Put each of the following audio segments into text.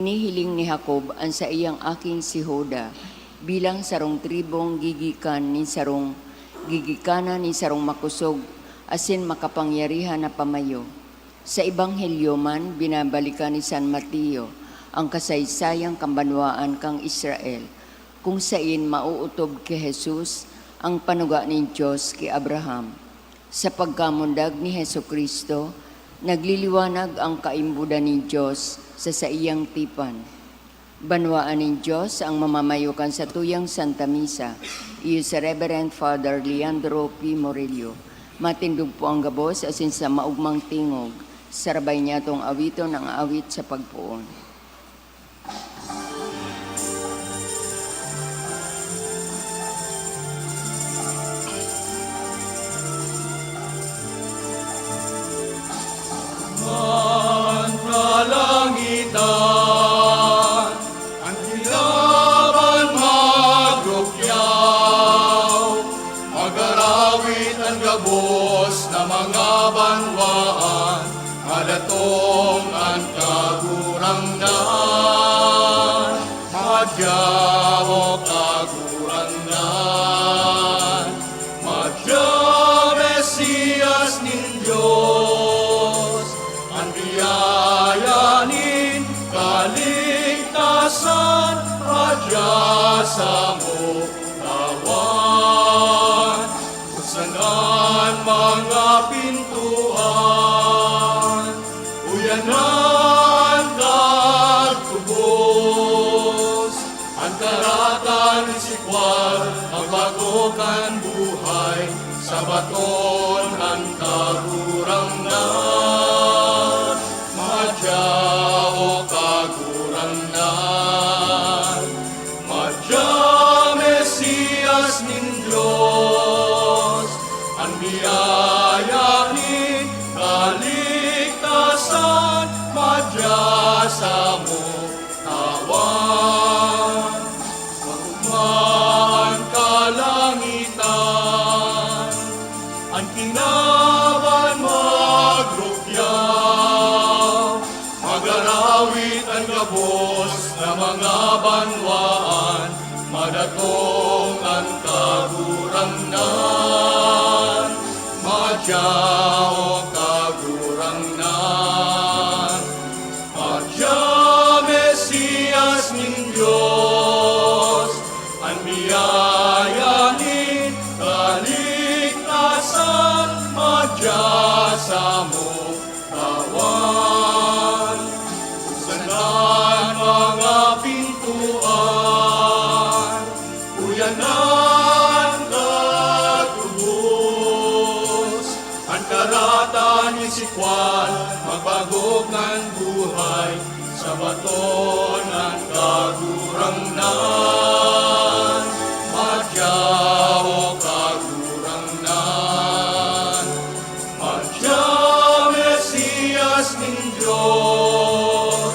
Inihiling ni Jacob ang sa iyang aking si Hoda bilang sarong tribong gigikanan ni sarong makusog asin makapangyarihan na pamayo. Sa Ebanghelyo man binabalikan ni San Mateo ang kasaysayang kambanwaan kang Israel kung sain mauutob kay Jesus ang panuga ni Diyos kay Abraham. Sa pagkamundag ni Hesukristo, nagliliwanag ang kaimbudan ni Diyos sa iyang tipan. Banwaan ni Diyos ang mamamayukan sa tuyang Santa Misa, iyo sa Reverend Father Leandro P. Morillo. Matindog po ang gabos asin sa maugmang tingog, sarabay niya tong awiton ang awit sa pagpuon. Kalangitan, ang hilaban magrukyaw, mag-arawit ang gabos na mga banwaan, alatong ang kagurangnan, madyaw kagurangnan, madyaw Mesiyas nin Diyos, ang biyayanin kaligtasan, radya sa mo tawan, kusanan mga pintuan, uyanan kagtubos, ang karatan sikwal, ang bagokan buhay, sa baton ang kagurangnan, madyaw kagurangnan, madya Mesiyas nin Diyos, ang biyayanin kaligtasan, madya sa mo tawan, magugmaan kalangitan, ang kinaban magrukyaw, mag-arawit ang gabos na mga banwaan, madatong ang kagurangnan, madyaw kagurangnan, madya Mesiyas nin Diyos, ang biyayanin kaligtasan, madya sa mo tawan, kusanan mga pintuan, uyanan katubos, ang karatan ni sikwal, magbagok ng buhay, sa baton ang kagurangnan, madyaw kagurangnan, madya Mesiyas nin Diyos,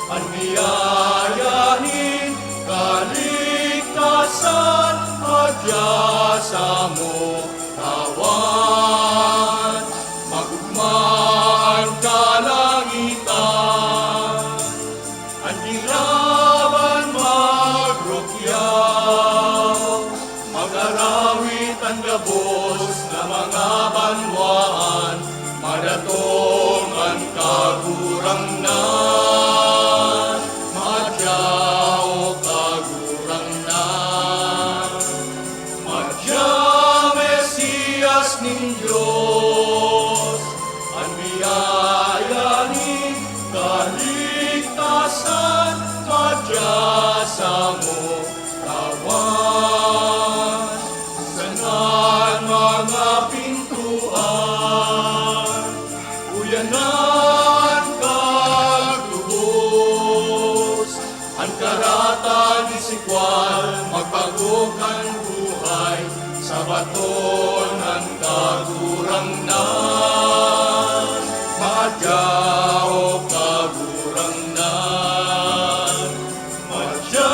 ang biyayanin kaligtasan, madya sa mo tawan, magugmaan kalangitan, ang ilaban magrukyaw, mag-arawit ang gabos na mga banwaan, madatong ang kagurangnan, madyaw kagurangnan, madya Mesiyas nin Diyos, ang biyayanin kaligtasan, madya sa mo tawan, sanan mga pintuan, uyanan kagtubos, ang karatan ni sikwal, magbagokan buhay, sa baton ang kagurangnan, madyaw kagurangnan, madya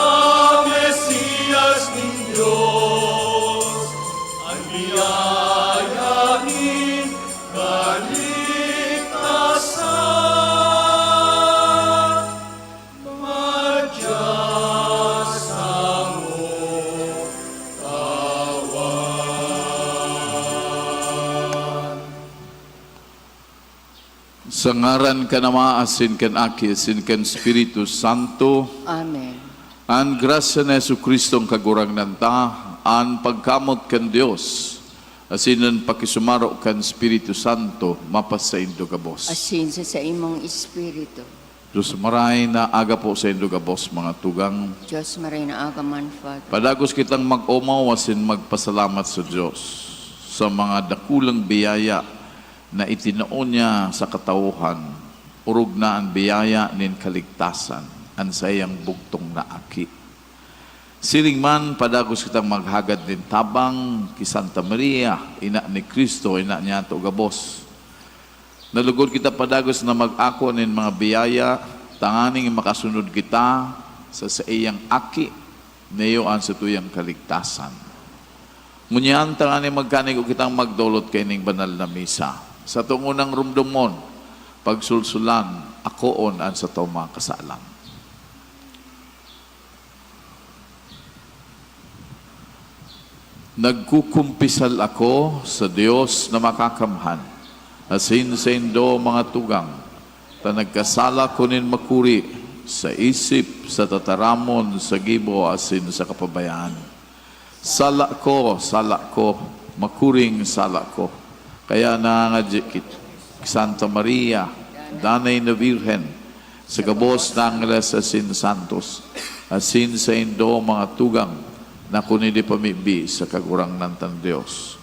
Mesiyas nin Diyos, ang biyayanin kaligtasan, Sa ngaran ka na maasin kan Aki, asin kan Espiritu Santo, Amen. an grasya na Yesu Kristong kagurang nanta, an pagkamot kan Dios, asin ang pakisumaro kan Espiritu Santo, mapas sa indo kabos. Asin sa imong espiritu. Diyos maray na aga po sa indo kabos, mga tugang. Diyos maray na agaman, Father. Padagos kitang mag-umaw, asin magpasalamat sa Diyos sa mga dakulang biyaya na itinoon niya sa katauhan, urog na ang biyaya nin kaligtasan, ang sayang bugtong na aki. Siling man, padagos kitang maghagad din tabang ki Santa Maria, ina ni Kristo, ina niya to gabos. Nalugod kita padagos na mag-ako nin mga biyaya, tanganing makasunod kita sa iyang aki, neyoan sa tuyang kaligtasan. Ngunyan, tanganing magkanig o kitang magdolot kay ning banal na misa. Sa tungunang rumdumon, pagsulsulan, akoon ang sa mga kasalan. Nagkukumpisal ako sa Diyos na makakamhan, asin sa indo mga tugang, ta nagkasala ko nin makuri sa isip, sa tataramon, sa gibo, asin sa kapabayaan. Sala ko, makuring sala ko. Kaya nangadjikit, Santa Maria, Danay na Virgen, sa gabos na Angeles asin Santos, asin sa indo mga tugang, na kunidi pamibi sa kagurang nantan Diyos.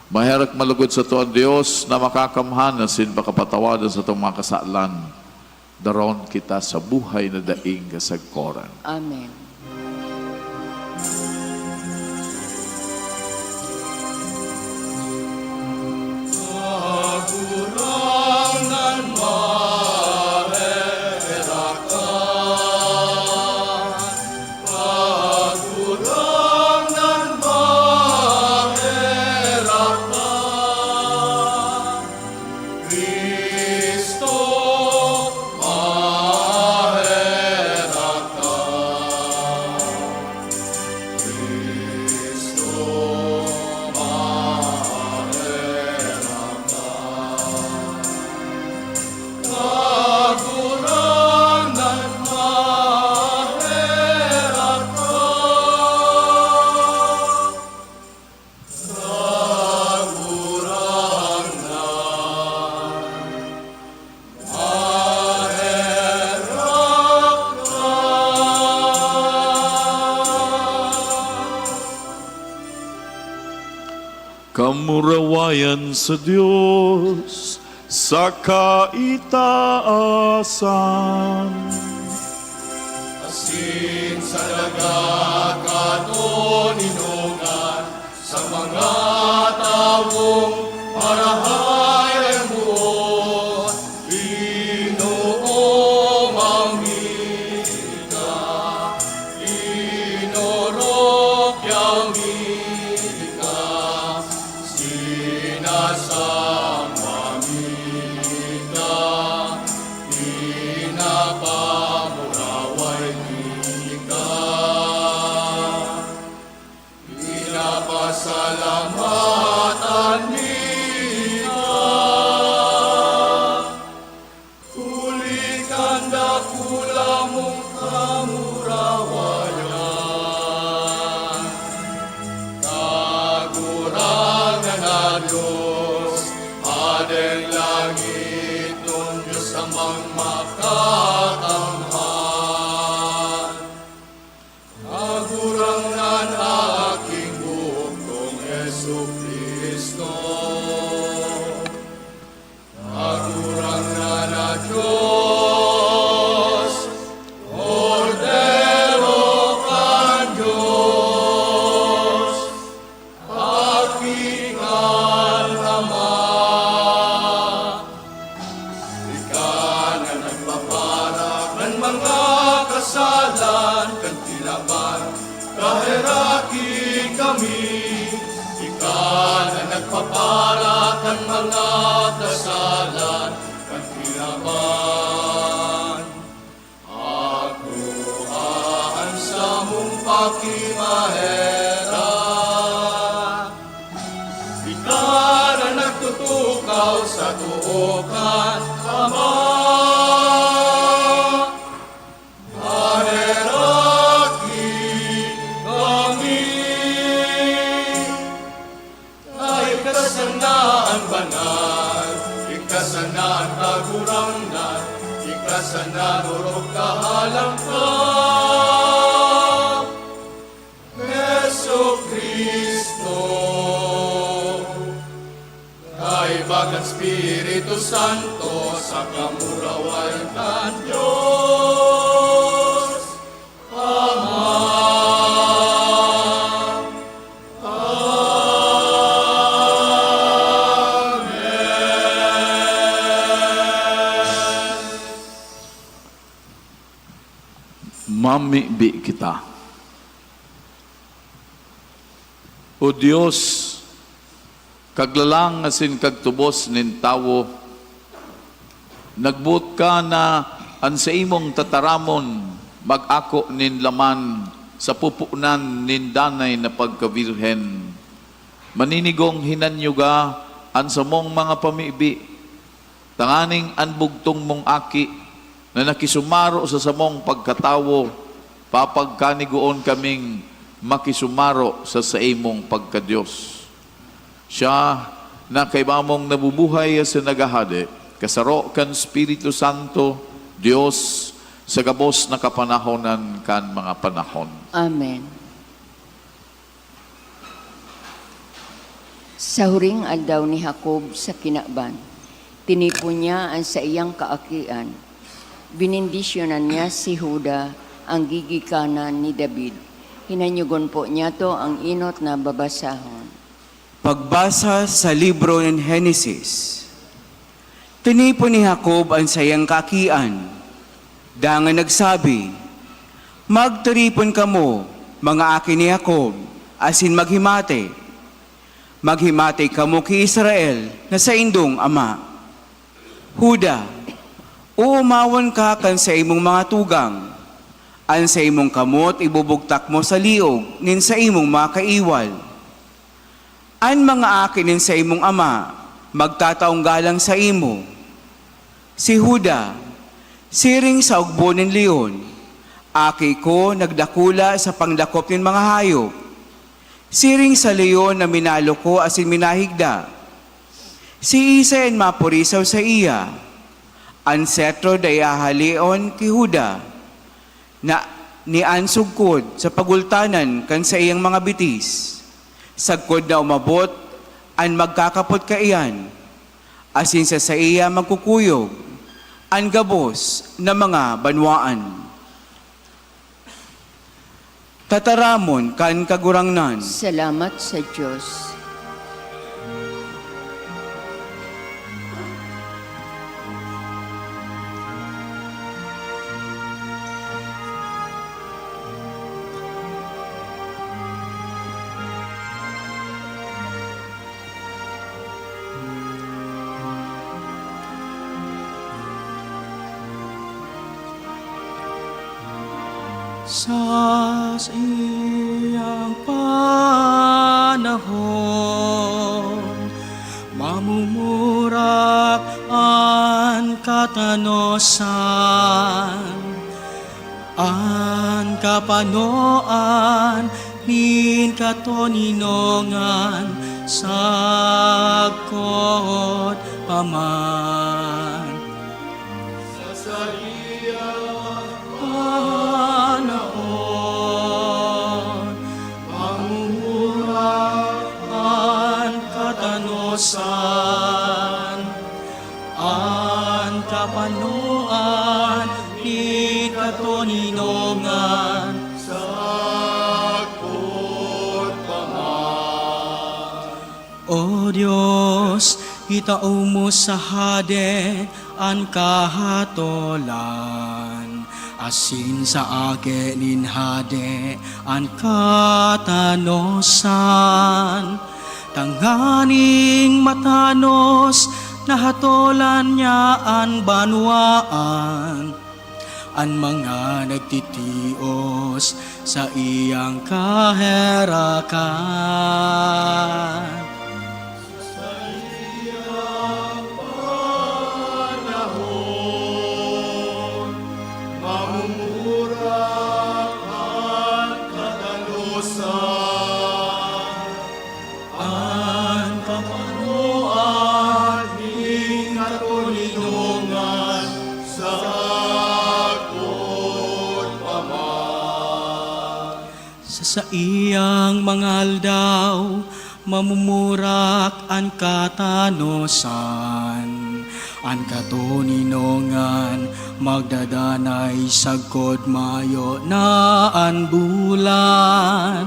Maherak malugod sa tuwan Diyos na makakamhan, asin pakapatawadan sa itong mga kasalan, daron kita sa buhay na daing kasagkoran. Amen. Kagurangan maherakan, kagurangan maherakan, Kristo maherakan, Kristo kagurangan maherakan, Kamurawayan sa Diyos sa kaitaasan. asin sa dagat katoninungan, sa mga tawong marahay ang buot, Inoong amika, inorok yamika, sinasama mika, pinapamuraway mika, pinapasalamatan mika, kulikan dakula mong kamurawayan, kagurangan na Diyos, adeng langit nun Diyos amang makatamhan. Kagurangan aking bukong Yesu Kristo, kagurangan na Diyos, Cordero kan Diyos, akingan Ama, ika na nagpaparak ng mga kasalan, kan tilaban, kaheraki kami, ika na nagpaparak ng mga kasalan, kan tilaban. Ako sa mong pakimahera, ika na nagtutukaw sa tuokan, Ama kan Espiritu Santo sa kamurawayan kan Diyos Ama. Mamibi kita. O Dios, kaglalang asin kagtubos nin tawo, nagbut ka na an sa imong tataramon, mag-ako nin laman sa pupunan nin danay na pagkabirhen. Maninigong hinanyuga an sa mong mga pamibi, tanganing anbugtong mong aki, na nakisumaro sa samong pagkatawo, papagkanigoon kaming makisumaro sa imong pagkadiyos. Siya na kay mamong nabubuhay sa nagahade, kasaro kan Espiritu Santo, Diyos, sa gabos na kapanahonan kan mga panahon. Amen. Sa huring aldaw ni Jacob sa kinaban, tinipon niya ang sa iyang kaakian. Binindisyonan niya si Huda, ang gigikanan ni David. Hinanyugon po niya to ang inot na babasahon. Pagbasa sa libro ng Henesis. Tinipon ni Jacob ang sayang kakian. Dangan nagsabi, magtiripon kamo, mga akin ni Jacob, asin maghimate. Maghimate kamo ki Israel na sa indong ama. Huda, uumawan ka kan sa imong mga tugang. An sa imong kamot, ibubugtak mo sa liog, nin sa imong mga kaiwal. An mga akin nin sa imong ama, magtataong galang sa imo. Si Huda, siring sa ugbo nin leon, aki ko nagdakula sa pangdakop nin mga hayop. Siring sa leon na minalo ko asin minahigda. Si Isaen mapurisaw sa iya, an setro dayahalion ki Huda, na niansugkod sa pagultanan kan sa iyang mga bitis. Sagkod na umabot, an magkakapot ka iyan, asin sa iya magkukuyog, an gabos na mga banwaan. Tataramon kan kagurangnan. Salamat sa Diyos. Sa iyang panahon, mamumurak ang katanosan, ang kapanoan, nin katoninongan, sagkot paman. Sa panahon, mamumurak ang katanosan, ang kapanoan, ni katoninongan, sakot paman. O Diyos, itao mo sa hade ang kahatolan, asin sa age nin hade ang katanosan, tanganing matanos na hatolan niya ang banwaan, ang mga nagtitios sa iyang kaherakan. Sa iyang mga aldaw, mamumurak an katanosan, an katuninongan, magdadanay sagkod mayo na an bulan.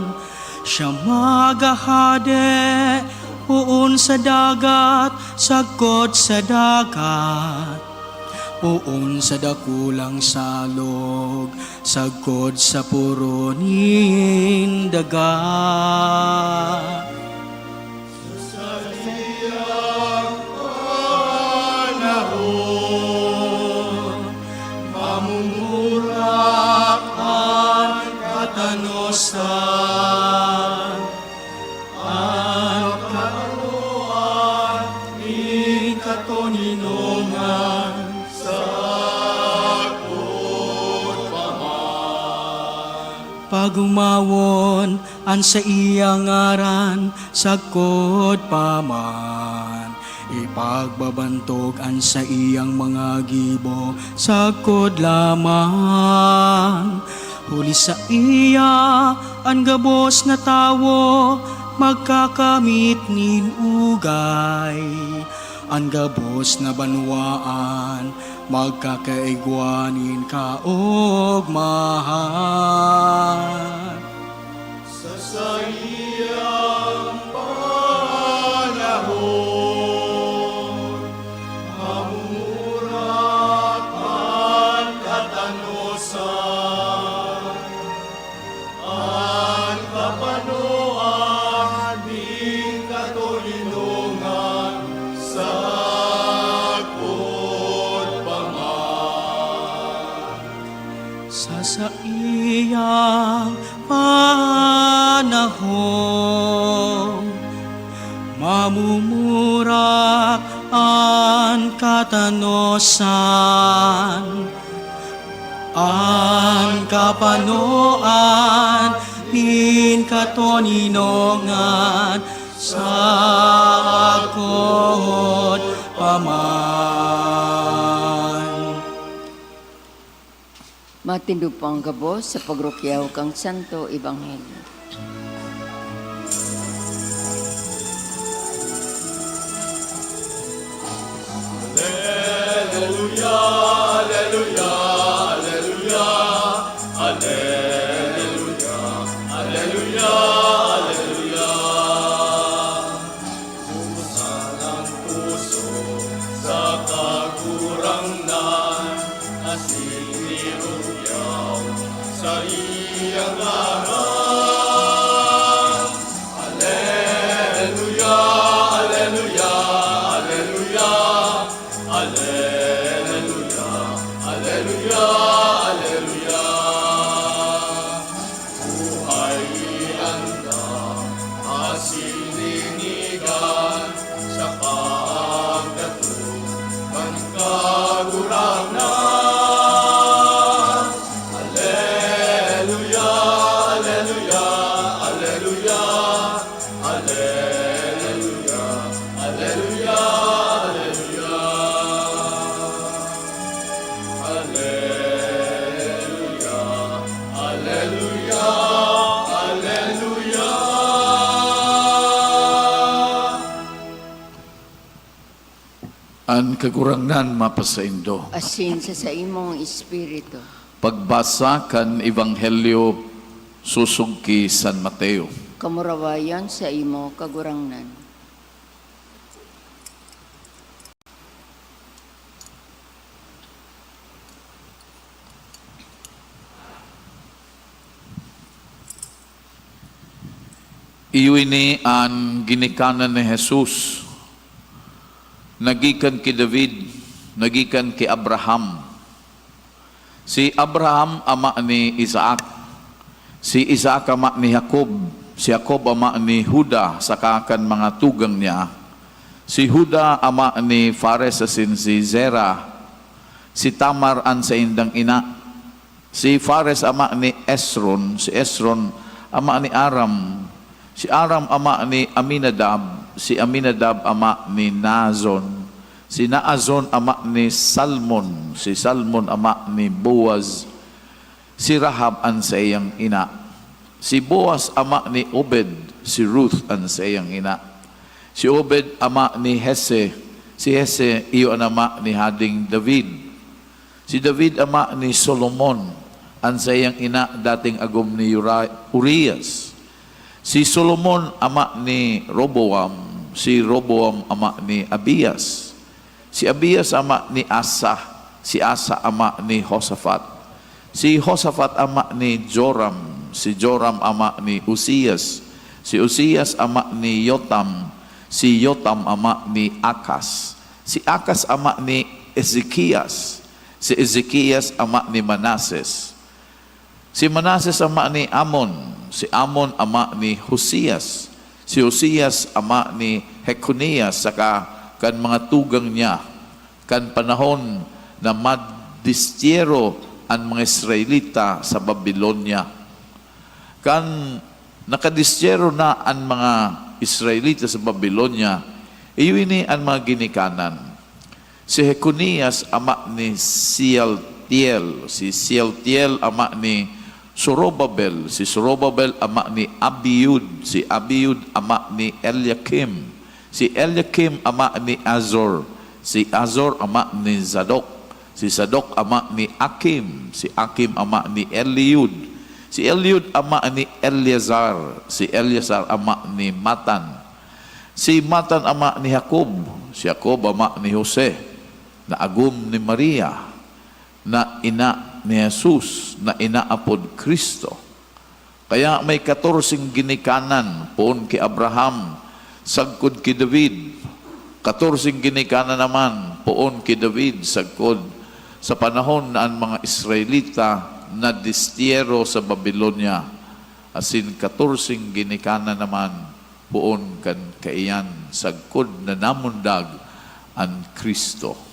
Siya magahade, uon sa dagat, sagkod sa dagat. Uon sa dakulang salog, sagkod sa puronin dagat. Mamumurak ang katanosan, ang karuan, ni katuninongan, pagumawon an sa iyang ngaran, sagkod paman. Ipagbabantog an sa iyang mga gibo, sagkod lamang. Huli sa iya an gabos na tawo, magkakamit nin ugay. Ang gabos na banwaan, magkakaigwanin kaog mahal. Sa iyang panahon, mamumurak ang katanosan, ang kapanoan, di katulinungan, sagkod paman. Sa iyang panahon, mamumurak ang katanosan, ang kapanoan, din katuninongan, sagkod paman. Matindog po ang gabos sa pagrukyaw kang Santo Ebanghelyo. An kagurangnan mapasaindo. Asin sa imong espiritu. Pagbasa kan Ebanghelyo susugki San Mateo. Kamurawayan sa imo kagurangnan. Iwini ang ginikanan ni Jesus. Nagikan ki David, nagikan ki Abraham. Si Abraham ama ni Isaac. Si Isaac ama ni Jacob. Si Jacob ama ni Huda sa kakan mga tugang niya. Si Huda ama ni Fares asin si Zera. Si Tamar an sa indang ina. Si Fares ama ni Esron. Si Esron ama ni Aram. Si Aram ama ni Aminadab. Si Aminadab ama ni Naazon. Si Naazon ama ni Salmon. Si Salmon ama ni Boaz. Si Rahab an sa iyang ina. Si Boaz ama ni Obed. si Ruth ang sa iyang ina. Si Obed ama ni Hese, si Hese iyo ang ama ni Hading David. Si David ama ni Solomon, ang sa iyang ina dating agom ni Urias. Si Solomon ama ni Roboam, si Roboam ama ni Abias. Si Abias ama ni Asa, si Asa ama ni Josaphat. Si Josaphat ama ni Joram, si Joram ama ni Uzias. Si Uzias ama ni Yotam, si Yotam ama ni Akas. Si Akas ama ni Ezekias, si Ezekias ama ni Manases. Si Manases ama ni Amon, si Amon ama ni Hosias. Si Hosias ama ni Jeconias, saka kan mga tugang niya, kan panahon na madistyero ang mga Israelita sa Babylonia. Kan nakadistyero na ang mga Israelita sa Babylonia, iyon ang mga ginikanan. Si Jeconias ama ni Sealtiel, si Sealtiel ama ni Zorobabel, si Zorobabel ama ni Abiud, si Abiud ama ni Eliakim, si Eliakim ama ni Azor, si Azor ama ni Zadok, si Zadok ama ni Akim, si Akim ama ni Eliud, si Eliud ama ni Eleazar, si Eleazar ama ni Matan, si Matan ama ni Jacob, si Jacob ama ni Jose, na agum ni Maria, na ina ni Jesus, na inaapod Kristo. Kaya may 14 ginikanan poon kay Abraham, sagkod kay David. 14 ginikanan naman poon kay David, sagkod sa panahon na ang mga Israelita na distyero sa Babylonia. Asin 14 ginikanan naman poon kan kaiyan, sagkod na namundag ang Kristo.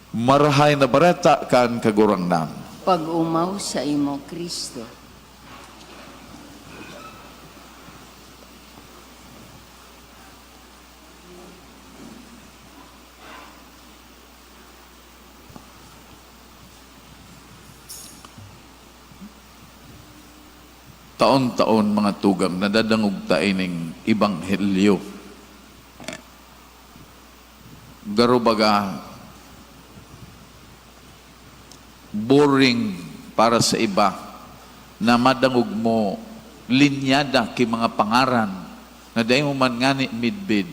Marahay na bareta kan kagurangnan. Pag-umaw sa imo, Kristo. Taon-taon mga tugang nadadangog tayo ng Ibanghelyo. Garo baga boring para sa iba na madangog mo linyada kay mga pangaran na dahil mo man ngani midbid.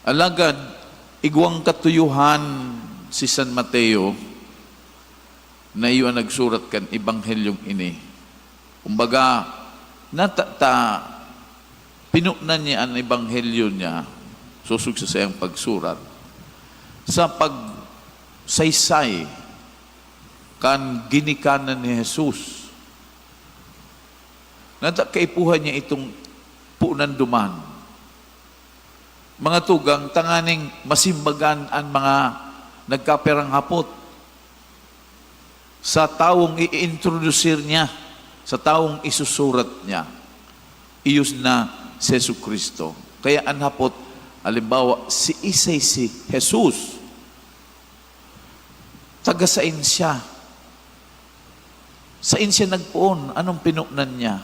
Alagad, igwang katuyuhan si San Mateo na iyo ang nagsurat kan Ibanghelyong ini. Kumbaga, pinunan niya ang Ibanghelyo niya, susug sa sayang pagsurat, sa pagsaysay kan ginikanan ni Jesus. Kaipuhan niya itong punan duman. Mga tugang, tanganing masimbagan ang mga nagkaperang hapot sa taong i-introducer niya, sa taong isusurat niya. Iyos na si Jesucristo. Kaya ang hapot, halimbawa, si Jesus, taga-sain siya. Sain siya nagpuon, anong pinunan niya?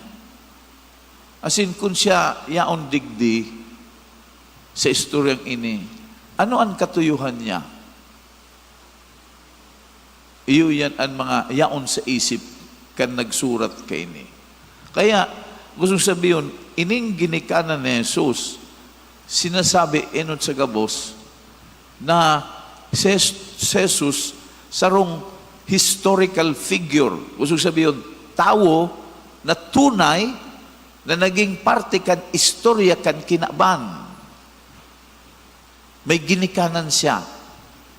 Asin kung siya yaon digdi sa istoryang ini, ano ang katuyuhan niya? Iyo yan ang mga yaon sa isip kan nagsurat kay ini. Kaya, gusto sabihin, ining ginikanan ni Jesus, sinasabi enot sa gabos na si Jesus sarong historical figure. Gusto sabihin, tao na tunay na naging parte kan istorya kan kinaban. May ginikanan siya,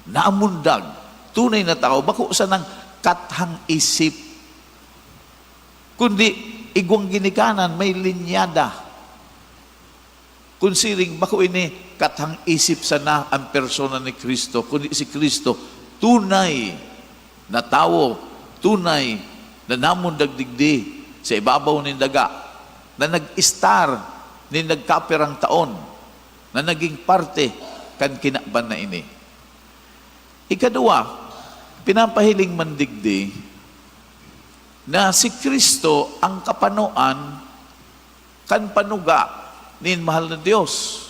naamundag, tunay na tao, bako sa nang kathang isip. Kundi, igwang ginikanan, may linyada. Kunsiring, bako ini, kathang isip sana ang persona ni Kristo. Kundi si Kristo, tunay na tao, tunay na namundag digdi sa ibabaw ng daga, na nag-star ni nagkapirang taon, na naging parte kan kinaban na ini. Ikadua, pinapahiling man digdi, na si Kristo ang kapanuan kan panuga nin mahal na Dios.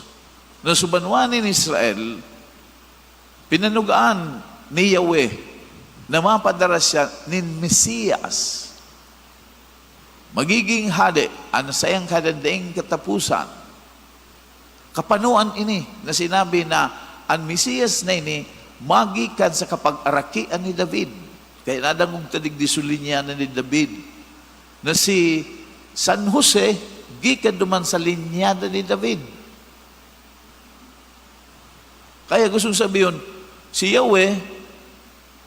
Na subanwan ni Israel, pinanugaan ni Yahweh na mapadara siya nin Mesiyas. Magiging hade, ang sayang kadadaing katapusan. Kapanuan ini na sinabi na ang Mesiyas na ini magikan sa kapag-arakian ni David. Kaya nadangog tadig di sulinya ni David na si San Jose gikan duman sa linyada ni David. Kaya gusto sabihin, si Yahweh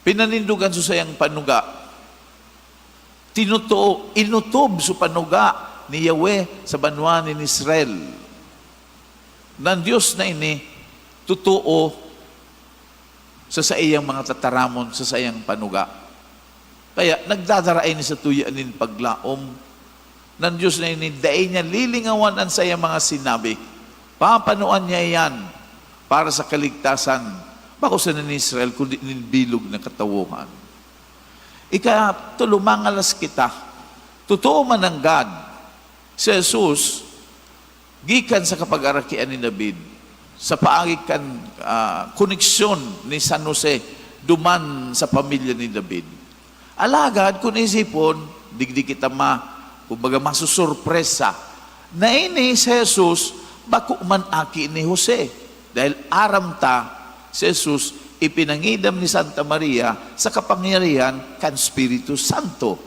pinanindugan sa sayang panuga. Inutob sa panuga ni Yahweh sa banwa ni Israel. Nan Diyos na ini totoo sa iyang mga tataramon, sa sayang panuga. Kaya nagdadaraay ni sa tuyanin paglaom ng Diyos na ini, daay niya lilingawan ang sayang mga sinabi. Papanuan niya yan para sa kaligtasan. Bako sa ni Israel, kundi bilog na katawuhan. Lumangalas kita. Totoo man ang God. Si Jesus, gikan sa kapag-arakian ni David, sa paagikan koneksyon ni San Jose, duman sa pamilya ni David. Alagad, kung isipon, digdi kita kumbaga masusurpresa, na ini si Jesus, bako man aki ni Jose. Dahil aram ta, si Jesus, ipinangidam ni Santa Maria sa kapangyarihan kan Espiritu Santo.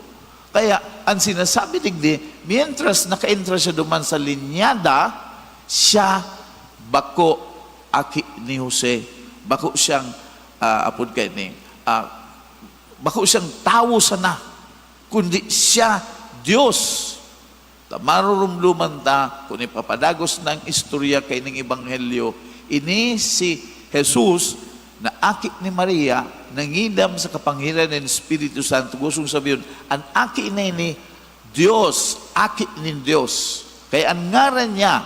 Kaya, ang sinasabi digdi, mientras naka-entra siya duman sa linyada, siya bako aki ni Jose. Bako siyang, bako siyang tao sana, kundi siya Diyos. Marurumluman ta, kung ipapadagos ng istorya kay ng Ebanghelyo, ini si Jesus na aki ni Maria, nangidam sa kapangyarihan ng Espiritu Santo. Gustong sabihin, ang aki na ini, Diyos, aki ni Diyos. Kaya ang ngaran niya,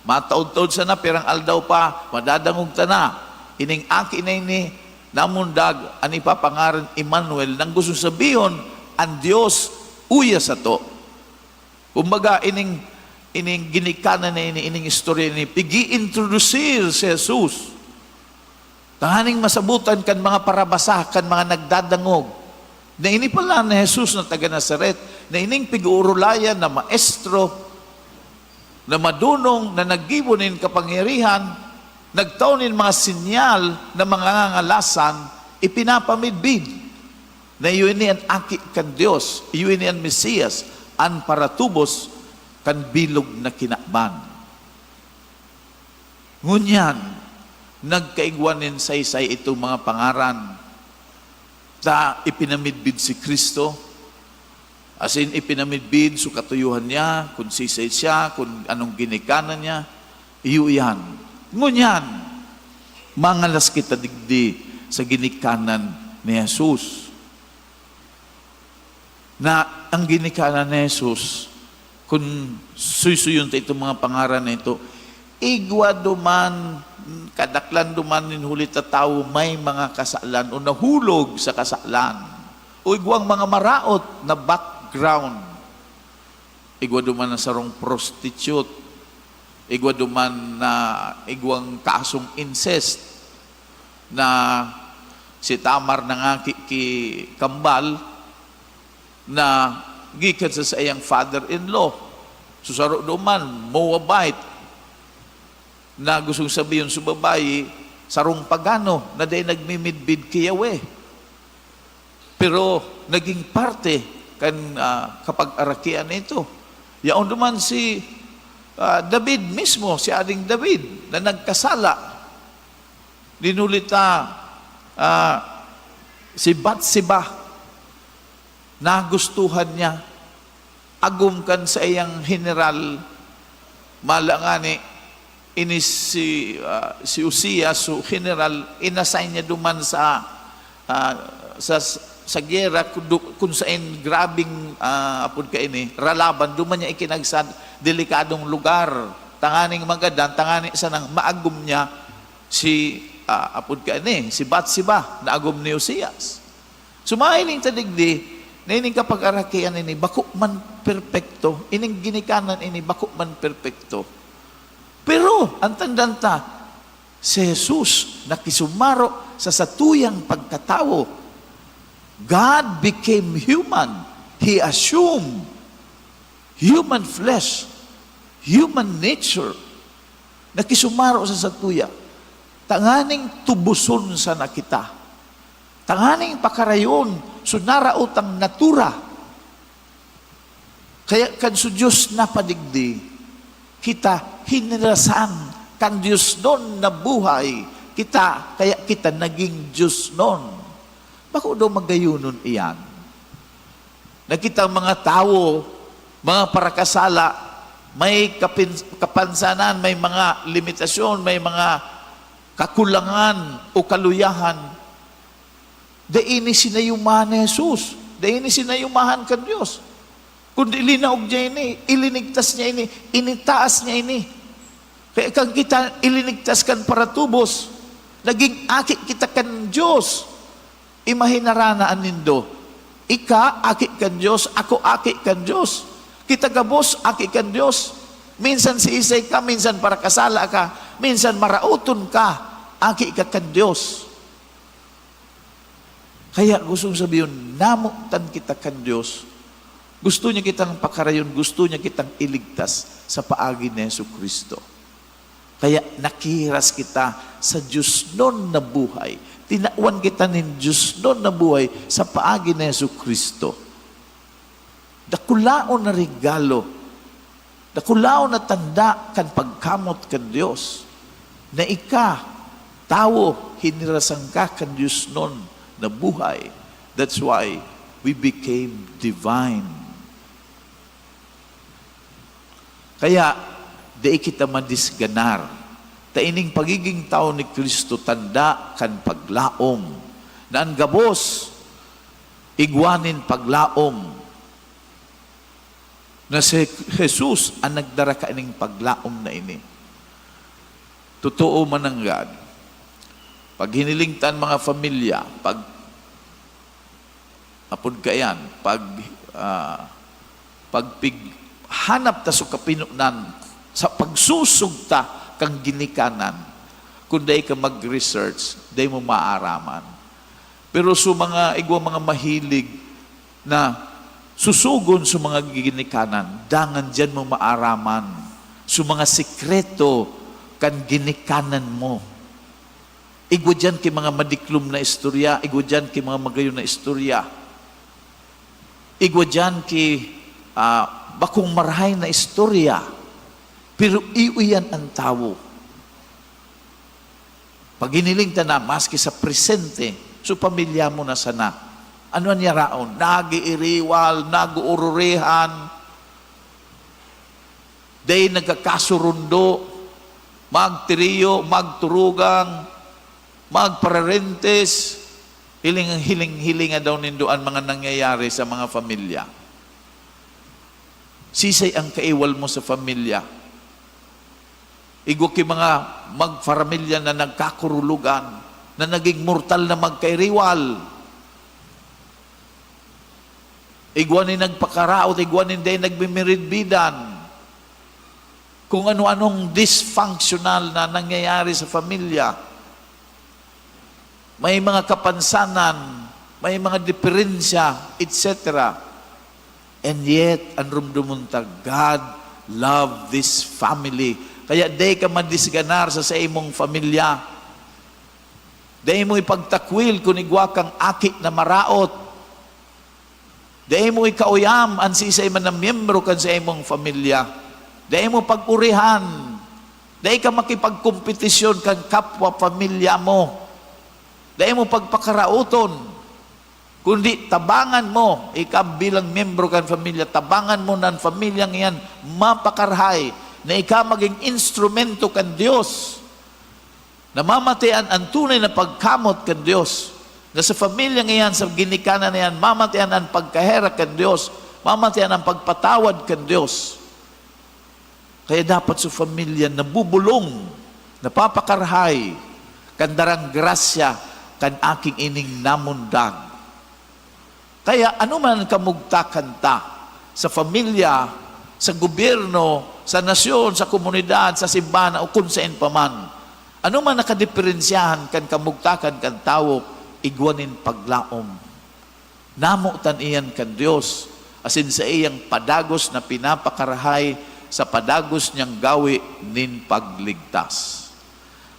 mataod-taod sana, perang aldaw pa, madadangog ta na. Ining aki na ini, namundag, ang ipapangaran Emmanuel, nang gustong sabihin, ang Diyos, uya sa to. Kumbaga, ining ginikanan na ining istorya ni pigi-introducir si Jesus. Tanganing masabutan kan mga parabasa, kan mga nagdadangog. Na ini pala na Jesus na taga Nazaret, na ining pig-uurulayan na maestro, na madunong, na naggibonin kapangyarihan, nagtaunin mga sinyal na mga ngalasan, ipinapamidbid. Na iyon ni ang aki kan Diyos, iyon ni ang Mesiyas, ang paratubos kan bilog na kinakban. Ngunyan, nagkaigwanin sa isay itong mga pangaran na ipinamidbid si Kristo, as in ipinamidbid so katuyuhan niya, kung sisay siya, kung anong ginikanan niya, iyo yan. Ngunyan, mangalas kita digdi sa ginikanan ni Jesus. Na ang ginikanan ni Jesus, kung suysuyon ta itong mga pangaran na ito, igwa duman, kadaklan duman ninhulit na tao, may mga kasalan o nahulog sa kasalan. O igwang mga maraot na background. Igwa duman na sarong prostitute. Igwa duman na igwang kasong incest na si Tamar na nga kambal na gikan sa sayang father-in-law. Susaro duman, Moabite, na gustong sabihin sa babae, sarong pagano, na dahil nagmimidbid kay Yahweh. Pero naging parte kan kapag arakian ito. Yaon duman si David mismo, si ading David, na nagkasala. Dinulita si Bathsheba, nagustuhan niya, agumkan sa iyang general, malangani, ini si Uzias, so general, inassign niya duman sa gera, kung saan grabing ralaban, duman niya ikinagsad, delikadong lugar, tanganing magadan, tanganing sanang maagum niya si si Bathsheba, na agum ni Uzias. Sumahiling tadigdi, Na ining kapag arakian ini, bako man perpekto. Ining ginikanan ini, bako man perpekto. Pero, ang tandanta, si Jesus nakisumaro sa satuyang pagkatao. God became human. He assumed human flesh, human nature. Nakisumaro sa satuya. Tanganing tubuson sa nakita. Tanganing pakarayon, sunaraot ang natura. Kaya kan su Diyos na padigdi, kita hinirasan kan Diyos noon na buhay. Kaya kita naging Diyos noon. Bako daw magayunon iyan? Nakita ang mga tao, mga parakasala, may kapansanan, may mga limitasyon, may mga kakulangan o kaluyahan. Daini sinayumahan ni Jesus. Daini sinayumahan kan Diyos. Kundi linaog niya ini, ilinigtas niya ini, initaas niya ini. Kaya kang kita ilinigtas kan para tubos, naging aki kita kan Diyos. Imahinarana nindo. Ika, aki kan Diyos, ako aki kan Diyos. Kita gabos, aki kan Diyos. Minsan si isay ka, minsan para kasala ka, minsan marauton ka, aki ka kan Diyos. Kaya gusto sabihin, namutan kita kan Diyos. Gusto niya kitang pakarayon, gusto niya kitang iligtas sa paagi ni Jesucristo. Kaya nakihiras kita sa Diyos noon na buhay. Tinauan kita ng Diyos noon na buhay sa paagi ni Jesucristo. Dakulaon na regalo, dakulaon na tanda kan pagkamot kan Diyos, na ika, tao, hinirasan ka kan Diyos noon na buhay. That's why we became divine. Kaya, di kita madisganar. Taining pagiging tao ni Kristo, tanda kan paglaom. Na ang gabos, igwanin paglaom. Na si Jesus ang nagdara ka ining paglaom na ini. Totoo man ang God. Pag hinilingtan mga familia, pag apod kayan, hanap ta sa kapinunan, sa pagsusugta kang ginikanan, kung day ka mag-research, day mo maaraman. Pero sa mga igwa mga mahilig na susugon sa mga ginikanan, dangan dyan mo maaraman sa mga sikreto kan ginikanan mo. Igwa dyan kay mga madiklum na istorya, igwa dyan kay mga magayon na istorya, igwa dyan kay bakong marahay na istorya, pero iuyan ang tao. Pag hiniling ta na, maski sa presente, so pamilya mo na sana. Ano niya raon? Nag-iiriwal, nag-uururehan, day nagkakasurundo, magtiriyo, magturugang, magpararentes, hiling-hilinga daw nindoan mga nangyayari sa mga familya. Sisay ang kaiwal mo sa familya. Igo ki mga magpamilya na nagkakurulugan, na naging mortal na magkairiwal. Igwanin nagpakaraot, igwanin day nagmimiridbidan. Kung ano-anong dysfunctional na nangyayari sa familya. May mga kapansanan, may mga diferensya, etc. And yet, ang rumdumuntag, God love this family. Kaya day ka madisganar sa imong familya. Day mo ipagtakwil kung igwa kang akit na maraot. Day mo ikauyam ang sisay man na miyembro kan sa imong familya. Day mo pagpurihan. Day ka makipagkompetisyon kan kapwa pamilya mo. Day mo pagpakarauton. Kundi tabangan mo, ikaw bilang miyembro kan familya, tabangan mo ng pamilyang iyan, mapakarhay, na ikaw maging instrumento kan Diyos. Na mamatayan ang tunay na pagkamot kan Diyos. Na sa pamilyang iyan, sa ginikanan na iyan, mamatayan ang pagkahera kan Diyos. Mamatayan ang pagpatawad kan Diyos. Kaya dapat sa pamilya nabubulong, napapakarhay, kandarang grasya, kan aking ining namundag. Kaya ano man kamugtakan ta sa pamilya, sa gobyerno, sa nasyon, sa komunidad, sa simbahan o kung saan pa man, ano man nakadiferensyahan kan kamugtakan kan tao, igwanin paglaom. Namutan iyan kan Diyos, asin sa iyang padagos na pinapakarahay sa padagos niyang gawi nin pagligtas.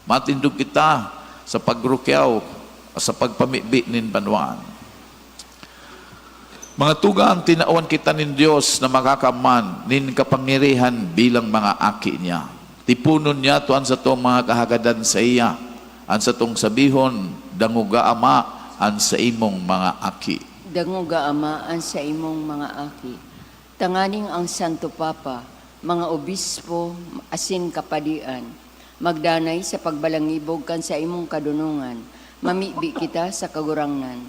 Matindog kita sa pagrukyaw, sa pagpamibi nin banwaan. Mga tugang, tinawan kita nin Diyos na makakaman nin kapangyarihan bilang mga aki niya. Tipunon niya tuan sa tong mga kahagadan sa iya, an sa tong sabihon, danguga ama, an sa imong mga aki. Danguga Ama an sa imong mga aki. Tanganing ang Santo Papa, mga obispo, asin kapadian, magdanay sa pagbalangibog kan sa imong kadunungan, mamibi kita sa kagurangnan.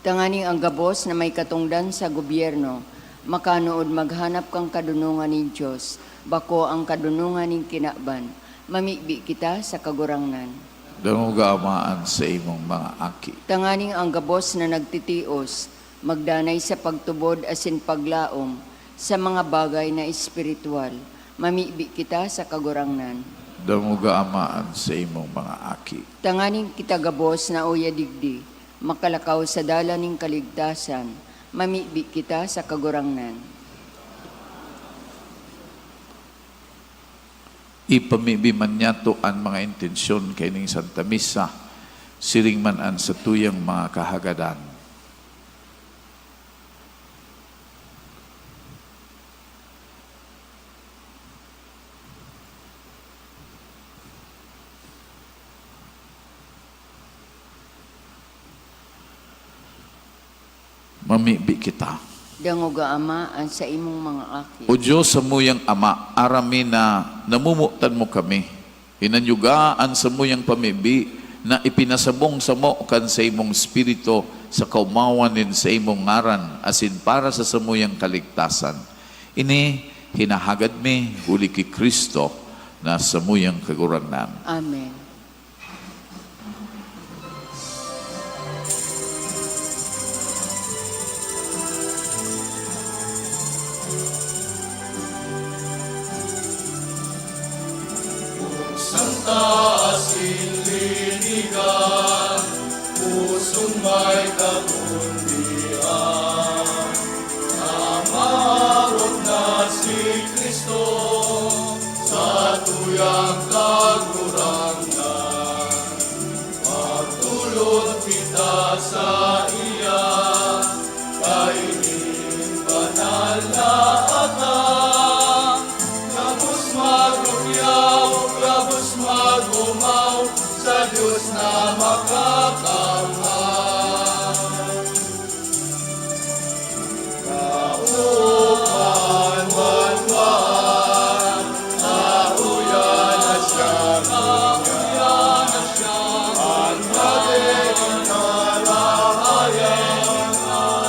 Tanganing ang gabos na may katungdan sa gobyerno, makanood maghanap kang kadunungan ni Diyos, bako ang kadunungan ni kinaban, mamibi kita sa kagurangnan. Dangugamaan sa imong mga aki. Tanganing ang gabos na nagtitios, magdanay sa pagtubod asin paglaom, sa mga bagay na espiritual, mamibi kita sa kagurangnan. Dangugamaan sa imong mga aki. Tanganing kita gabos na uya digdi, makalakaw sa dala ning kaligtasan, mamibi kita sa kagurangnan. Ipamibi man niya to ang mga intensyon kay ning Santa Misa, siring man an sa tuyang mga kahagadan. Mamibi kita. Danguga Ama an sa imong mga aki. O Diyos sa muyang Ama, arami na namumutan mo kami. Hinanyugaan sa muyang pamibi na ipinasabong sa mo kan sa imong spirito sa kaumawanin sa imong ngaran asin para sa samuyang kaligtasan. Ini hinahagad mi huli ki Kristo na samuyang kagurangnan. Amen. Santa asin linigan, pusong may kabundian. Namarot na si Kristo sa tuyang kagurangan. Magtulot kita sa iya, kainin banal na atang. Labos magrukyaw, labos magumaw, sa Diyos na makakamahal. Kaupan, wanwan, nauyan na siya, nauyan na siya, ang natin narahayan,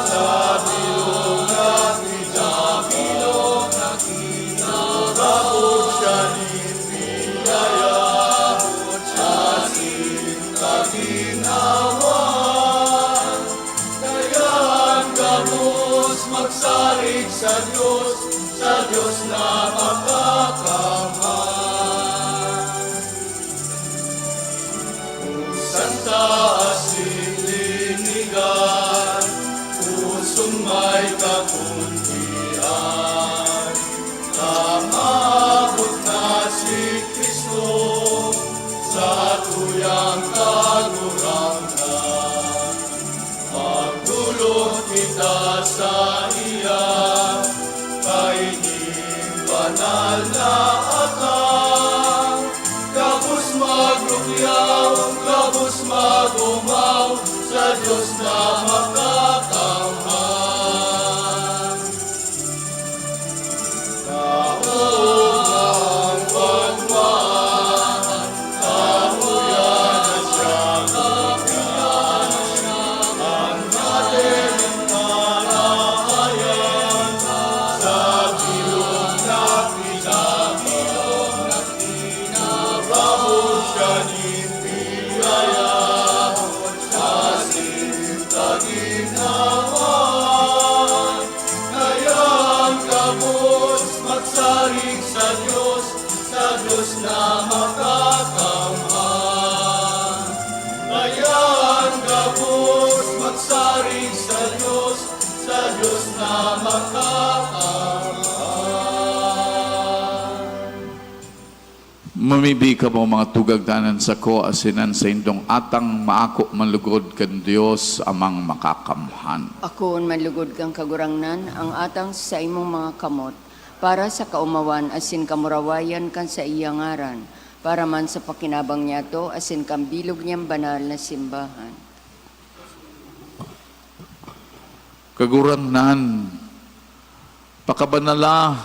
sa bilog na bilog na kinarabot siya ni Biyaya, asin kaginawan. Kayaan gamos magsarig sa Diyos na makakamahal. Santa asin linigan, pusong may kabundian. Namabot na si Kristo sa tuyang kagurangan. Magdulot kita sa iya, kainin banal na atang. Gabos magrukyaw, gabos magumaw, sa Diyos na makakamahal. Kauman, wanwan, nauyan na siya, nauyan na siya, ang natin narahayan, sa bilog na kinarabot siya ni Biyaya, asin Mamibi ka mo mga tugagdanan sa ko asinan sa indong atang maako manlugod kan Dios amang makakamhan. Ako manlugod kang kagurangnan, ang atang sa imong mga kamot, para sa kaumawan asin kamurawayan kan sa iyang ngaran, para man sa pakinabang niya to asin kambilog niyang banal na simbahan. Kagurangnan, pakabanala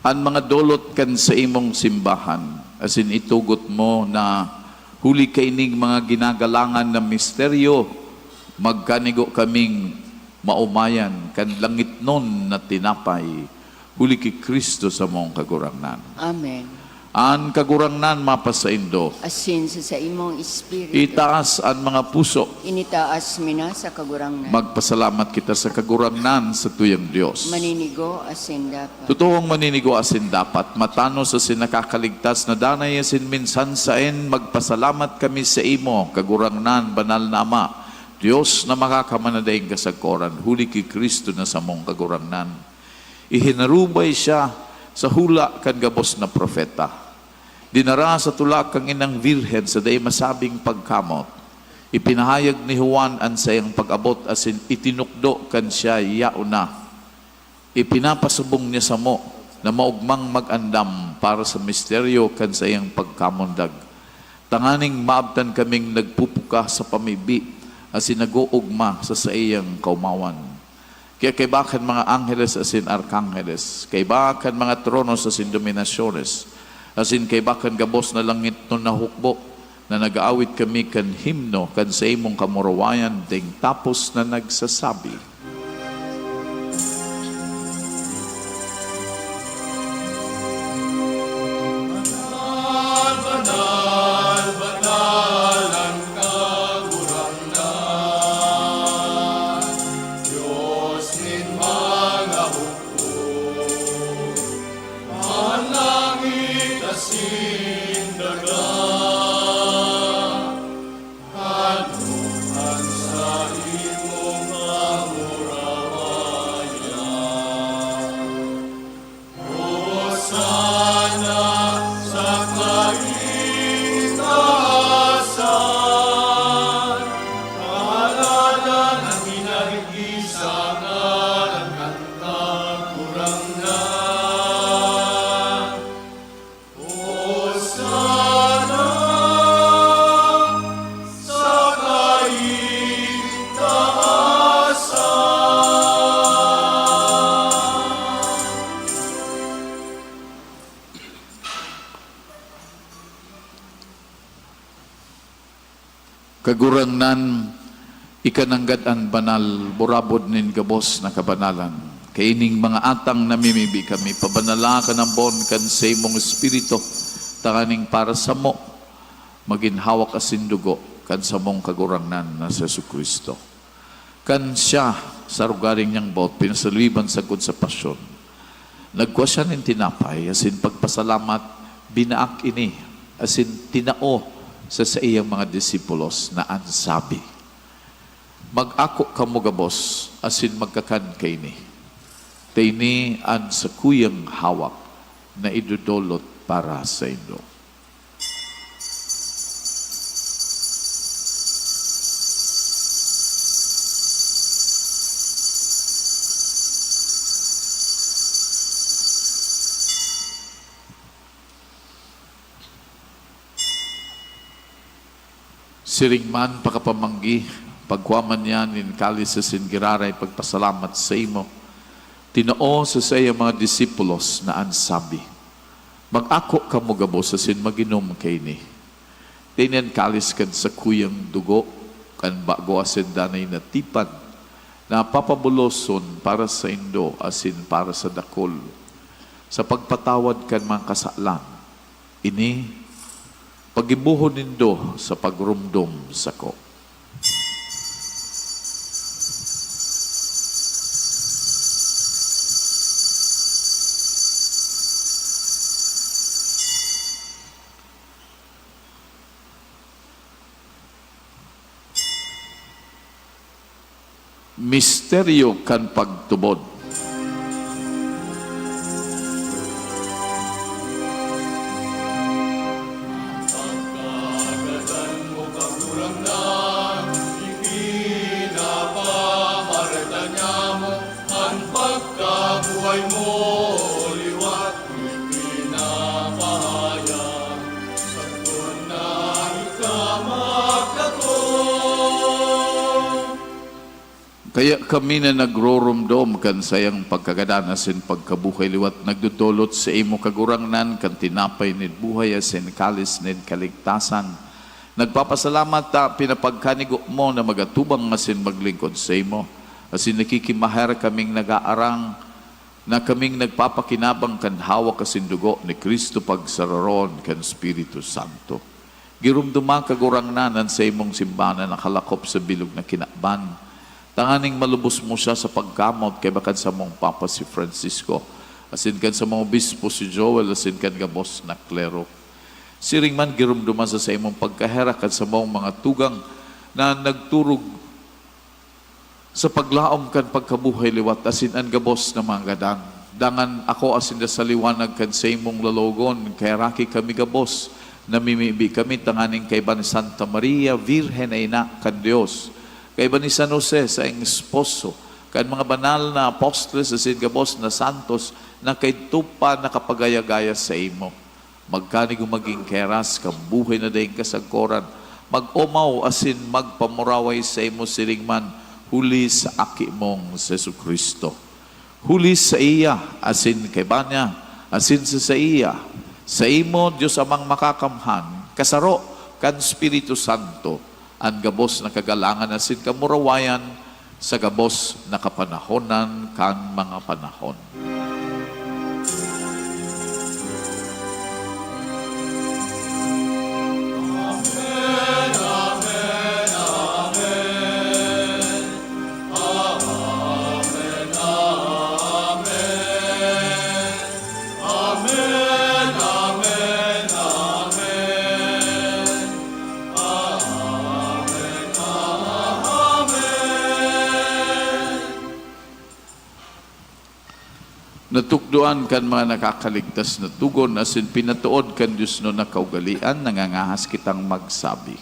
ang mga dolot kan sa imong simbahan. Asin itugot mo na huli kaining mga ginagalangan na misteryo, magkanigo kaming maumayan kan langit nun na tinapay, huli ki Kristo sa mong kagurangnan. Amen. An kagurangnan mapasaindo, Asin sa imong espiritu, itaas ang mga puso, initaas mina sa kagurangnan. magpasalamat kita sa kagurangnan sa tuyang Diyos. Maninigo asin dapat. Totoong maninigo asin dapat, matano sa sinakakaligtas na danay asin minsan sain, magpasalamat kami sa imo, kagurangnan, banal na Ama, Diyos na makakamanaday kasagkoran, huli ki Kristo na sa mong kagurangnan. Ihinarubay siya sa hula kan gabos na propeta. Dinara sa tulak kang inang virhen sa day masabing pagkamot. Ipinahayag ni Juan ang sayang pag-abot asin itinukdo kan siya yauna. Ipinapasubong niya sa mo na maugmang mag-andam para sa misteryo kan sayang pagkamundag. Tanganing maabtan kaming nagpupuka sa pamibi asin nag-uugma sa sayang kaumawan. Kaya kaibakan mga angeles asin arkangeles, kaibakan mga tronos asin dominasyones, asin kaibakan gabos na langit nun na hukbo, na nag-aawit kami kan himno kan sa imong kamurawayan ding tapos na nagsasabi. Kagurangnan, ikananggad ang banal, burabod nin gabos na kabanalan. Kaining mga atang namimibi kami, pabanala ka ng bon kan sa imong espiritu, tanganing para sa mo, maginhawak asin dugo, kan sa mong kagurangnan na sa Jesucristo. Kan siya, sa rugaring niyang bot, pinasaliban sa sa pasyon. Nagkuha siya ng tinapay, asin pagpasalamat, binaak ini, asin tinao, sa iyang mga disipulos na ansabi, mag-ako kamo gabos asin magkakan kay ni. Tayni an sa kuyang hawak na idudolot para sa indo. Siring man pakapamanggi, pagwaman niya nin kalis sa singiraray pagpasalamat sa imo, tinoo sa saya mga disipulos na ansabi, mag-ako kamo gabos asin maginom kay ni. Tinyan kalis kan sa kuyang dugo, kan bago asin danay na tipan, na papabuloson para sa indo asin para sa dakol, sa pagpatawad kan mga kasalan. Ini pagibuhon nindo sa pagrumdum sa ko. Misteryo kan pagtubod. Kaya kami na nagroromdom kan sayang pagkagadanas in pagkabuhay liwat nagdudulot sa imo kagurangnan kan tinapay nid buhay asin kalis nid kaligtasan. Nagpapasalamat ta pinapagkanigo mo na magatubang asin maglingkod sa imo. Asin nakikimaher kaming nagaarang na kaming nagpapakinabang kan hawak asin dugo ni Kristo pagsararon kan Espiritu Santo. Girumduma kagurangnan sa imong simbahan na nakalakop sa bilog na kinakban. Tanganing malubos mo siya sa pagkamot kay bakan sa mong Papa si Francisco. Asin kan sa mga obispo si Joel, asin kan gabos na klero. Siring man girumduma sa imong pagkahera kan sa mga tugang na nagturog sa paglaom kan pagkabuhay liwat asin ang gabos na mga gadang. Dangan ako asin sa liwanag kan sa imong lalogon kay raki kami gabos namimibi kami tanganing kay ba ni Santa Maria Virgen ay na kan Dios. Kay ba ni San Jose sa iyong esposo, kan mga banal na apostoles asin gabos na santos na kay tupa nakapagaya-gaya sa imo. Magkanig maging keras, kabuhay na daing kasagkoran, mag-umaw asin magpamuraway sa imo siringman, huli sa aki mong Jesucristo. Huli sa iya, asin kay banya, asin sa iya, sa imo, Diyos amang makakamhan, kasaro, kan Espiritu Santo, ang gabos na kagalangan asin kamurawayan sa gabos na kapanahonan kan mga panahon. Natukduan kan mga nakakaligtas na tugon asin pinatuod kan Diyos no na kaugalian nangangahas kitang magsabi.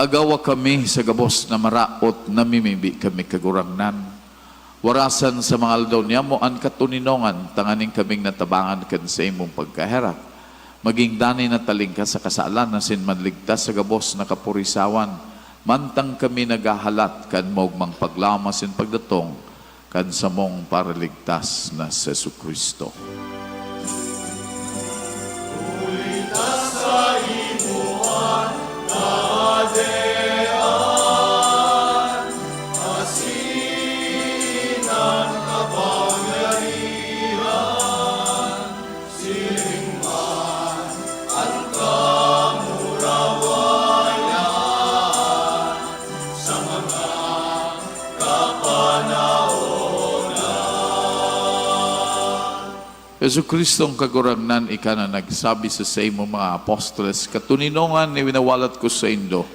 Agawa kami sa gabos na maraot na mimibi kami kagurangnan. Warasan sa mga aldaw niya mo ang katuninongan, tanganing kaming natabangan kan sa imong pagkaherap. Maging dani na taling ka sa kasalan na sinmanligtas sa gabos na kapurisawan, mantang kami nagahalat kan mogmang paglama sin pagdatong kan sa mong paraligtas na Jesucristo. Jesucristo ang kagurangnan ika na nagsabi sa imo mga apostoles, katuninongan ni winawalat ko sa indo.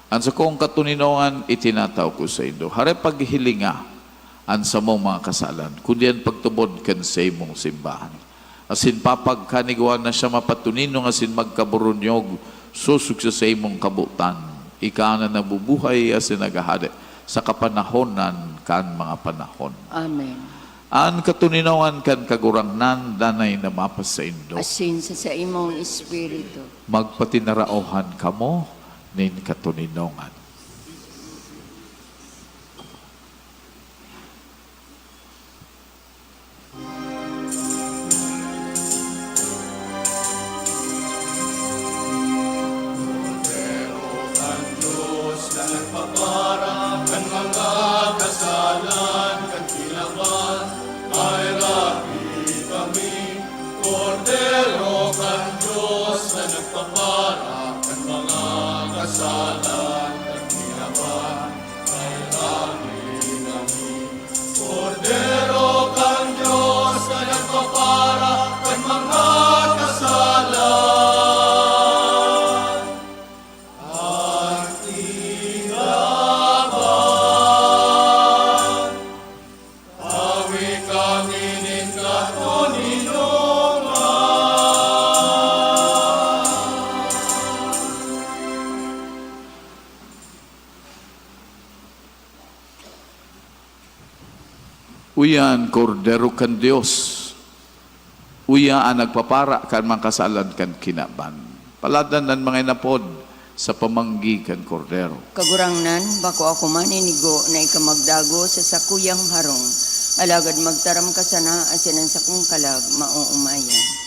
Ang sa kong katuninongan itinataw ko sa indo. Hare paghihilinga ang sa mong mga kasalan, kundi ang pagtubod kan sa imong simbahan. Asin papagkanigwan na siya mapatunino asin magkaburunyog, susuk sa imong kabutan. Ika na nabubuhay asin nagahade sa kapanahonan kan mga panahon. Amen. An katuninawan kan kagurangnan danay na mapas sa indo. Asin sa imong espiritu. Magpatinaraohan kamo nin katuninongan. Cordero kan Diyos na nagpapara kan mga kasalan kan ginawa ay langit namin. Cordero kan Diyos na nagpapara kan mga kasalan at ilaban. Awi kami nin katuninong Uyan, kordero kan Diyos. Uya ang nagpapara kan mga kasalan kan kinaban. Paladan ng mga inapod sa pamanggi kan kordero. Kagurangnan, bako ako maninigo na ikamagdago sa sakuyang harong. Alagad magtaram ka sana asin ang sakong kalag mauumayan.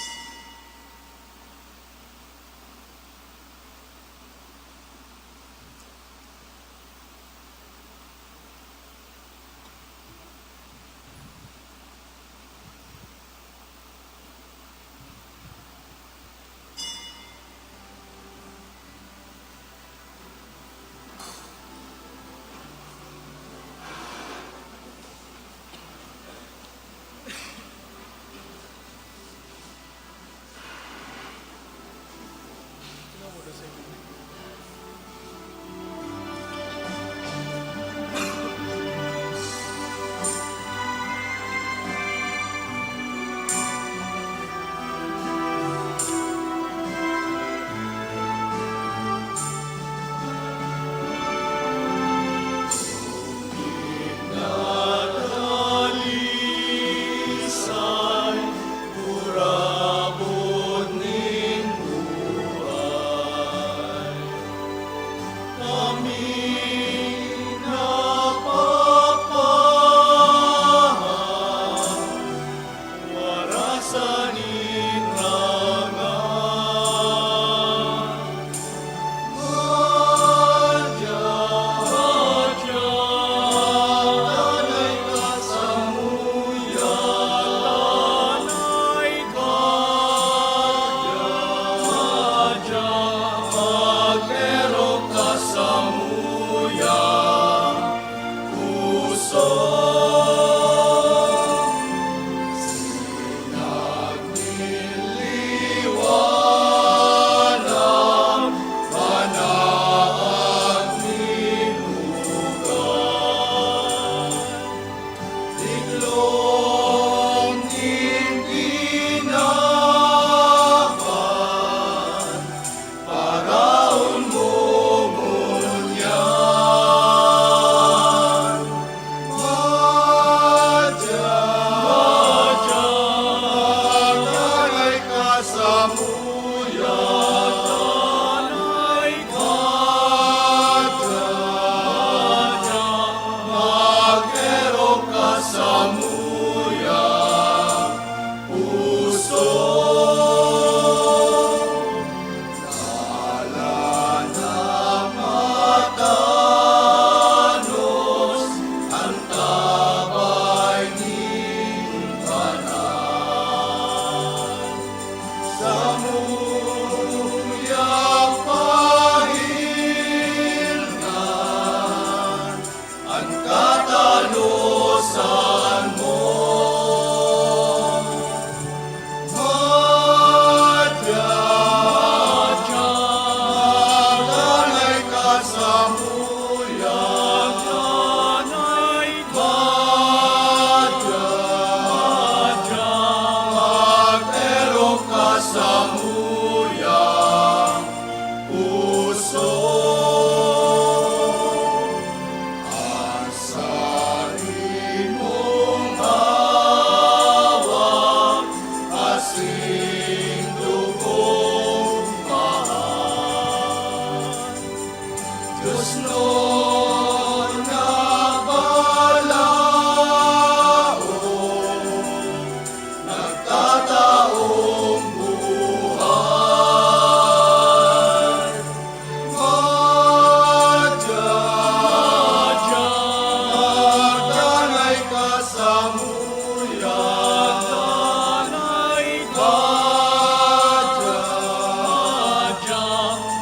kasamuyang puso. Ang salin mong hawak, asing dugong mahal. Diyos noon na balaong, nagtataong buhay. Magdanay ka sa muyan,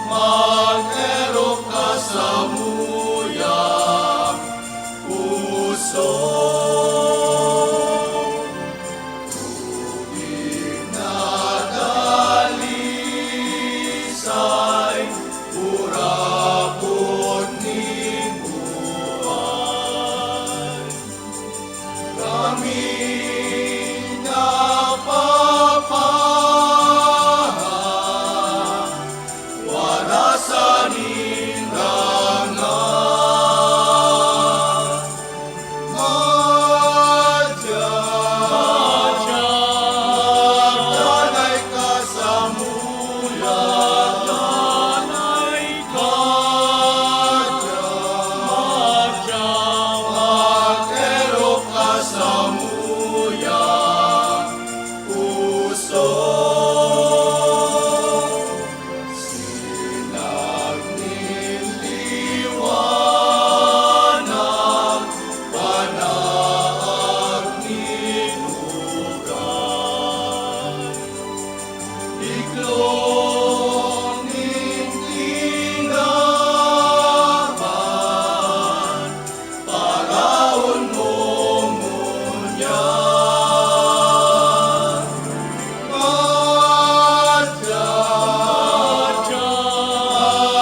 mag-erok ka sa muyang puso. Tubig na dalisay, urapot ni buhay. Kami napapahan, wala sa nindangan. Magdanay ka sa muyan, mag-erok ka sa muyang puso. Sinagniliwanag, panahag ninugan. Iklong nintinaban, paraon mo ngunyan.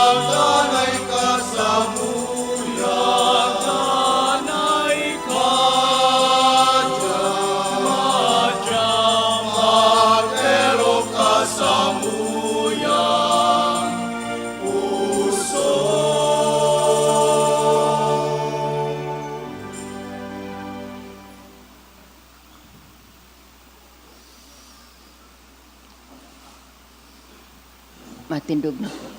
Magdanay ka sa muyan, mag-erok ka sa muyang puso. Matindog na po.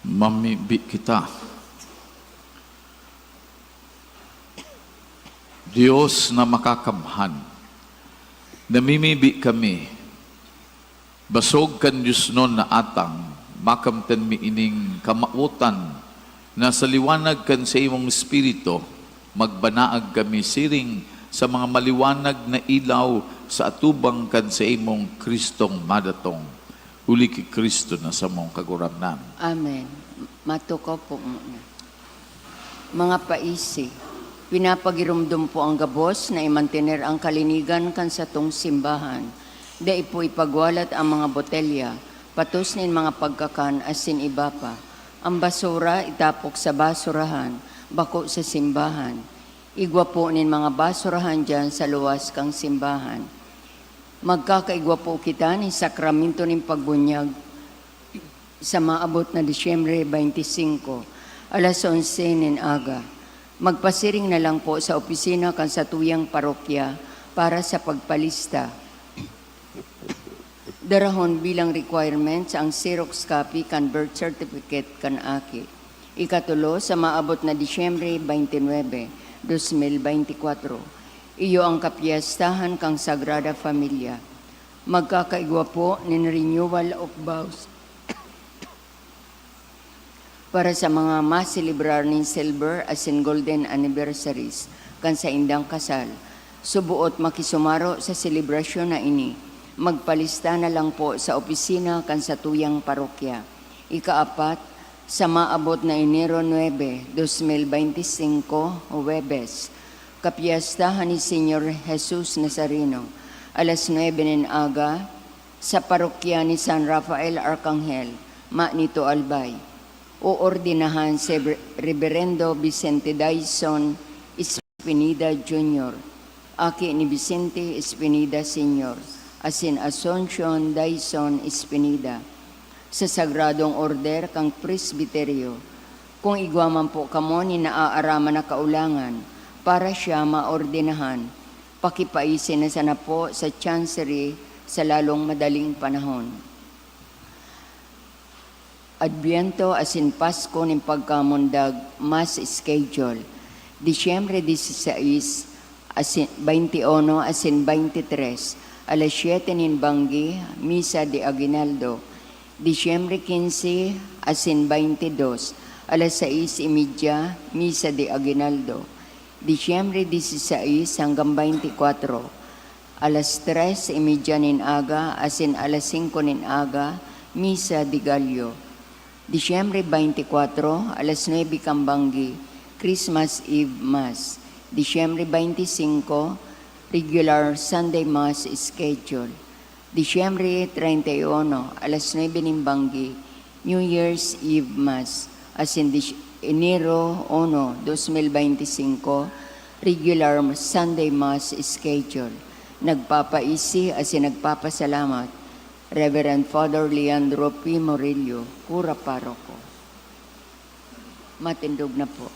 Mamibi kita. Diyos na makakamhan, namimibi kami. Basog kan Diyos nun na atang, makamtan mi ining kamautan, na sa liwanag kan sa imong espiritu, magbanaag kami siring sa mga maliwanag na ilaw sa atubang kan sa imong Kristong madatong. Uli ki Kristo na sa mong kaguramnan. Amen. Matukaw po muna. Mga paisi, pinapagirumdum po ang gabos na imantener ang kalinigan kan sa tong simbahan. Dai po ipagwalat ang mga botelya, patos nin mga pagkakan asin iba pa. Ang basura itapok sa basurahan, bako sa simbahan. Igwa po nin mga basurahan dyan sa luwas kang simbahan. Magkakaigwa po kita ni sakramento ng pagbunyag sa maabot na Disyembre 25, alas 11 nin aga. Magpasiring na lang po sa opisina kan sa tuyang parokya para sa pagpalista. Darahon bilang requirements ang Xerox copy kan birth certificate kan aki. Ikatulo sa maabot na Disyembre 29, 2024. Iyo ang kapiyastahan kang Sagrada Familia. Magkakaigwa po nin renewal of vows para sa mga maselebrar nin silver as in golden anniversaries kan sa indang kasal. Subuot makisumaro sa selebrasyon na ini. Magpalista na lang po sa opisina kan sa tuyang parokya. Ikaapat, sa maabot na Enero 9, 2025, Huwebes, kapiyastahan ni Senyor Jesus Nazareno, alas 9 nin aga, sa parokya ni San Rafael Arcangel, Manito Albay. o ordinahan si Reverendo Vicente Dyson Espinida Jr., aki ni Vicente Espinida Sr., asin Asuncion Dyson Espinida, sa Sagradong Order kang Presbiterio, kung igwaman po kamo ni naaaraman na kaulangan para siya maordinahan, pakipaisin na sana po sa Chancery sa lalong madaling panahon. Adbyento asin Pasko ng pagkamundag Mass Schedule, Disyembre 16, asin 21 asin 23, alas 7 nin Banggi, Misa de Aguinaldo, Disyembre 15 asin 22, alas 6:30, Misa de Aguinaldo, Disyembre 16 hanggang 24, alas 3:30 nin aga asin alas 5 nin aga, Misa de Gallo, Disyembre 24, alas 9 Kambanggi, Christmas Eve Mass. Disyembre 25, regular Sunday Mass Schedule. Disyembre 31, alas 9 ng Banggi, New Year's Eve Mass. As in Enero 1, 2025, regular Sunday Mass Schedule. Nagpapaisi as in nagpapasalamat, Reverend Father Leandro P. Morillo, Cura Paroko. Matindog na po.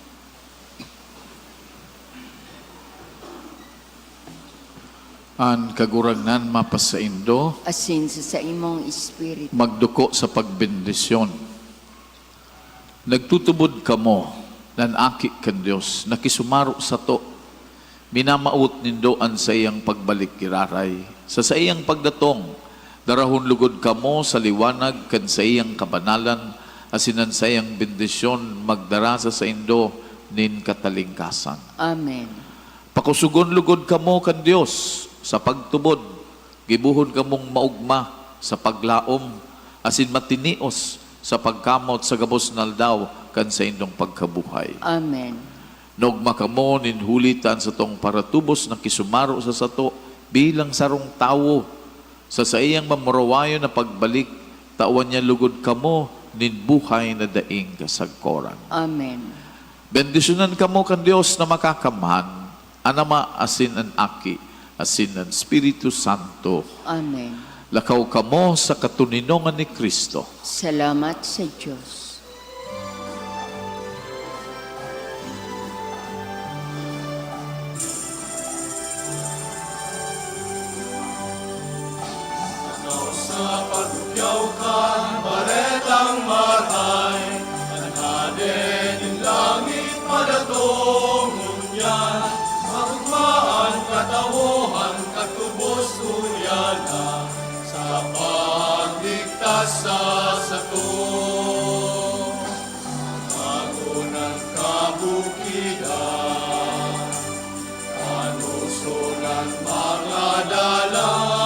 An kagurangnan mapasaindo, Asin sa imong espiritu. magduko sa pagbendisyon. Nagtutubod kamo, nanaki kan Dios, nakisumaro sa to, minamaot nindoan sa iyang pagbalik kiraray, sa iyang pagdatong, darahon lugod kamo sa liwanag kan sa iyang kabanalan, asinan sa iyang bendisyon, magdara sa indo nin katalingkasan. Amen. Pakusugon lugod kamo kan Dios sa pagtubod, gibuhon kamong maugma sa paglaom, asin matinios sa pagkamot sa gabos naldaw kan sa indong pagkabuhay. Amen. Nogma kamo nin hulitan sa tong paratubos na kisumaro sa sato bilang sarong tawo sa iyang mamurawayo na pagbalik, tawan niya lugod kamo nin buhay na daing kasagkoran. Amen. Bendisyonan kamo kan Dios na makakamhan, anama asin an aki, asin ang Espiritu Santo. Amen. Lakaw kamo sa katuninongan ni Kristo. Salamat sa Diyos. Sa pagkyaw ka, baretang maray, anhaden in langit madatongon yan, magmaan katawohan katubos uyana, sa pagligtas sa sato. Magunang kabukidan, anusunan mga dalang,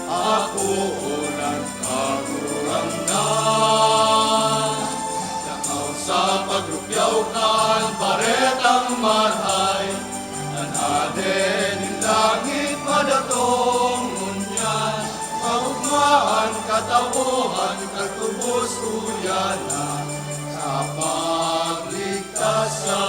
ako unang kagurangnan. Lakaw sa pagrupyaw kan, baretang maray, anhaden in langit madatong ngunyan, maugmaan katawohan katubos uyana, sa pagligtas sa